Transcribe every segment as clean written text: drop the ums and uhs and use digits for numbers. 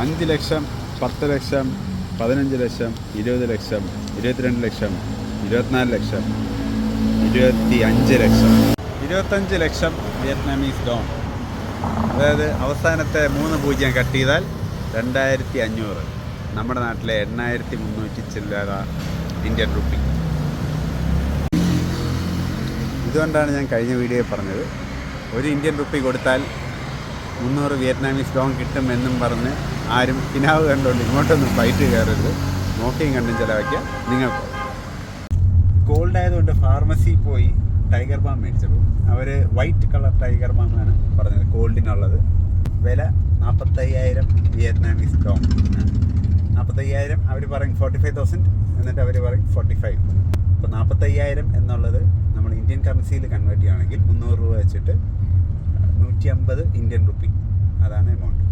5 ലക്ഷം, 10 ലക്ഷം, 15 ലക്ഷം, 20 ലക്ഷം, 22 ലക്ഷം, 24 ലക്ഷം, 25 ലക്ഷം. 25 ലക്ഷം Vietnamese Don. അതായത് അവസാനത്തെ 3 പൂജ്യം കട്ട് ചെയ്താൽ 2500. നമ്മുടെ നാട്ടിലെ 8300 ചില്ലറ ഇന്ത്യൻ റുപ്പി. ഇതുകൊണ്ടാണ് ഞാൻ കഴിഞ്ഞ വീഡിയോയിൽ പറഞ്ഞത്, ഒരു ഇന്ത്യൻ റുപ്പി കൊടുത്താൽ 300 വിയറ്റ്നാമീസ് ഡോങ് കിട്ടുമെന്നും പറഞ്ഞ് ആരും കിനാവ് കണ്ടുകൊണ്ട് ഇങ്ങോട്ടൊന്നും ഫൈറ്റ് കയറരുത്. നോക്കിയും കണ്ടും ചിലവയ്ക്കുക. നിങ്ങൾക്ക് കോൾഡ് ആയതുകൊണ്ട് ഫാർമസി പോയി ടൈഗർ ബാം മേടിച്ചപ്പോൾ അവർ വൈറ്റ് കളർ ടൈഗർ ബാമാണ് പറഞ്ഞത് കോൾഡിനുള്ളത്. വില 45,000 വിയറ്റ്നാമീസ് ഡോങ്. 45,000 അവർ പറയും 45,000, എന്നിട്ട് അവർ പറയും 45. അപ്പോൾ 45,000 എന്നുള്ളത് നമ്മൾ ഇന്ത്യൻ കറൻസിയിൽ കൺവേർട്ട് ചെയ്യുകയാണെങ്കിൽ 300 രൂപ വെച്ചിട്ട് 150 ഇന്ത്യൻ റുപ്പി. അതാണ് എമൗണ്ട്.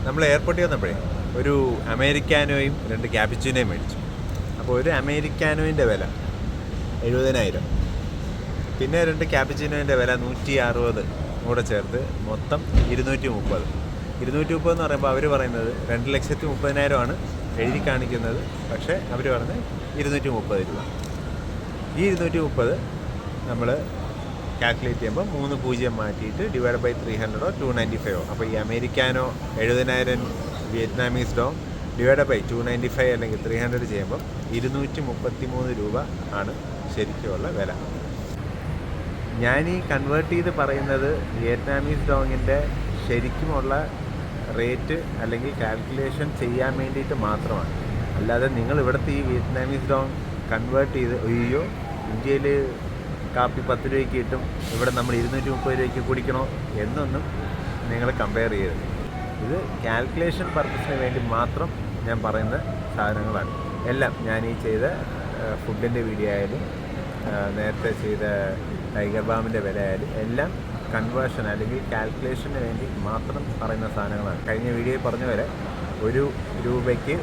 നമ്മൾ എയർപോർട്ടിൽ വന്നപ്പോഴേ ഒരു അമേരിക്കാനോയും 2 ക്യാപിച്ചിനോയും മേടിച്ചു. അപ്പോൾ ഒരു അമേരിക്കാനോയിൻ്റെ വില 70,000, പിന്നെ 2 ക്യാപിച്ചിനോയിൻ്റെ വില 160 കൂടെ ചേർത്ത് മൊത്തം 230. 230 എന്ന് പറയുമ്പോൾ അവർ പറയുന്നത് 2,30,000 എഴുതി കാണിക്കുന്നത്. പക്ഷേ അവർ പറഞ്ഞത് 230 രൂപ. ഈ 230 നമ്മൾ കാൽക്കുലേറ്റ് ചെയ്യുമ്പോൾ 3 പൂജ്യം മാറ്റിയിട്ട് ഡിവൈഡ് ബൈ 300 295. അപ്പോൾ ഈ Americano 70,000 Vietnamese dong divide by 295 അല്ലെങ്കിൽ 300 ചെയ്യുമ്പോൾ 233 രൂപ ആണ് ശരിക്കുമുള്ള വില. ഞാൻ ഈ കൺവേർട്ട് ചെയ്ത് പറയുന്നത് വിയറ്റ്നാമീസ് ഡോങ്ങിൻ്റെ ശരിക്കുമുള്ള റേറ്റ് അല്ലെങ്കിൽ കാൽക്കുലേഷൻ ചെയ്യാൻ വേണ്ടിയിട്ട് മാത്രമാണ്. അല്ലാതെ നിങ്ങൾ ഇവിടുത്തെ ഈ വിയറ്റ്നാമീസ് ഡോങ് കൺവേർട്ട് ചെയ്ത് അയ്യോ ഇന്ത്യയിൽ കാപ്പി 10 രൂപയ്ക്ക് കിട്ടും, ഇവിടെ നമ്മൾ 230 രൂപയ്ക്ക് കുടിക്കണോ എന്നൊന്നും നിങ്ങൾ കമ്പയർ ചെയ്യരുത്. ഇത് കാൽക്കുലേഷൻ പർപ്പസിന് വേണ്ടി മാത്രം ഞാൻ പറയുന്ന സാധനങ്ങളാണ് എല്ലാം. ഞാൻ ഈ ചെയ്ത ഫുഡിൻ്റെ വീഡിയോ ആയാലും നേരത്തെ ചെയ്ത ടൈഗർ ബാമിൻ്റെ വില ആയാലും എല്ലാം കൺവേർഷൻ അല്ലെങ്കിൽ കാൽക്കുലേഷന് വേണ്ടി മാത്രം പറയുന്ന സാധനങ്ങളാണ്. കഴിഞ്ഞ വീഡിയോയിൽ പറഞ്ഞ പോലെ 1 രൂപയ്ക്ക്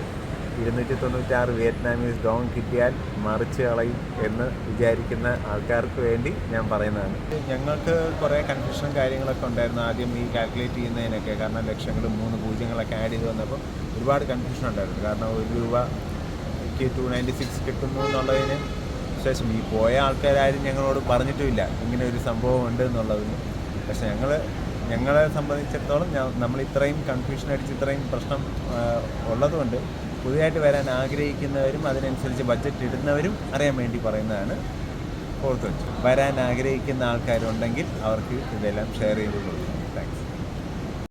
296 വിയറ്റ്നാമീസ് ഡോങ് കിട്ടിയാൽ മറിച്ച് കളയും എന്ന് വിചാരിക്കുന്ന ആൾക്കാർക്ക് വേണ്ടി ഞാൻ പറയുന്നതാണ്. ഞങ്ങൾക്ക് കുറേ കൺഫ്യൂഷനും കാര്യങ്ങളൊക്കെ ഉണ്ടായിരുന്നു ആദ്യം ഈ കാൽക്കുലേറ്റ് ചെയ്യുന്നതിനൊക്കെ. കാരണം ലക്ഷങ്ങളും 3 പൂജ്യങ്ങളൊക്കെ ആഡ് ചെയ്ത് വന്നപ്പോൾ ഒരുപാട് കൺഫ്യൂഷൻ ഉണ്ടായിരുന്നു. കാരണം 1 രൂപയ്ക്ക് 296 കിട്ടുന്നു എന്നുള്ളതിന് ശേഷം ഈ പോയ ആൾക്കാരും ഞങ്ങളോട് പറഞ്ഞിട്ടുമില്ല ഇങ്ങനെ ഒരു സംഭവം ഉണ്ട് എന്നുള്ളതിന്. പക്ഷേ ഞങ്ങളെ സംബന്ധിച്ചിടത്തോളം നമ്മൾ ഇത്രയും കൺഫ്യൂഷൻ അടിച്ച് ഇത്രയും പ്രശ്നം ഉള്ളതുകൊണ്ട് പുതിയതായിട്ട് വരാൻ ആഗ്രഹിക്കുന്നവരും അതിനനുസരിച്ച് ബഡ്ജറ്റ് ഇടുന്നവരും അറിയാൻ വേണ്ടി പറയുന്നതാണ്. ഓർത്ത് വെച്ചു വരാൻ ആഗ്രഹിക്കുന്ന ആൾക്കാരുണ്ടെങ്കിൽ അവർക്ക് ഇതെല്ലാം ഷെയർ ചെയ്ത് കൊടുക്കും.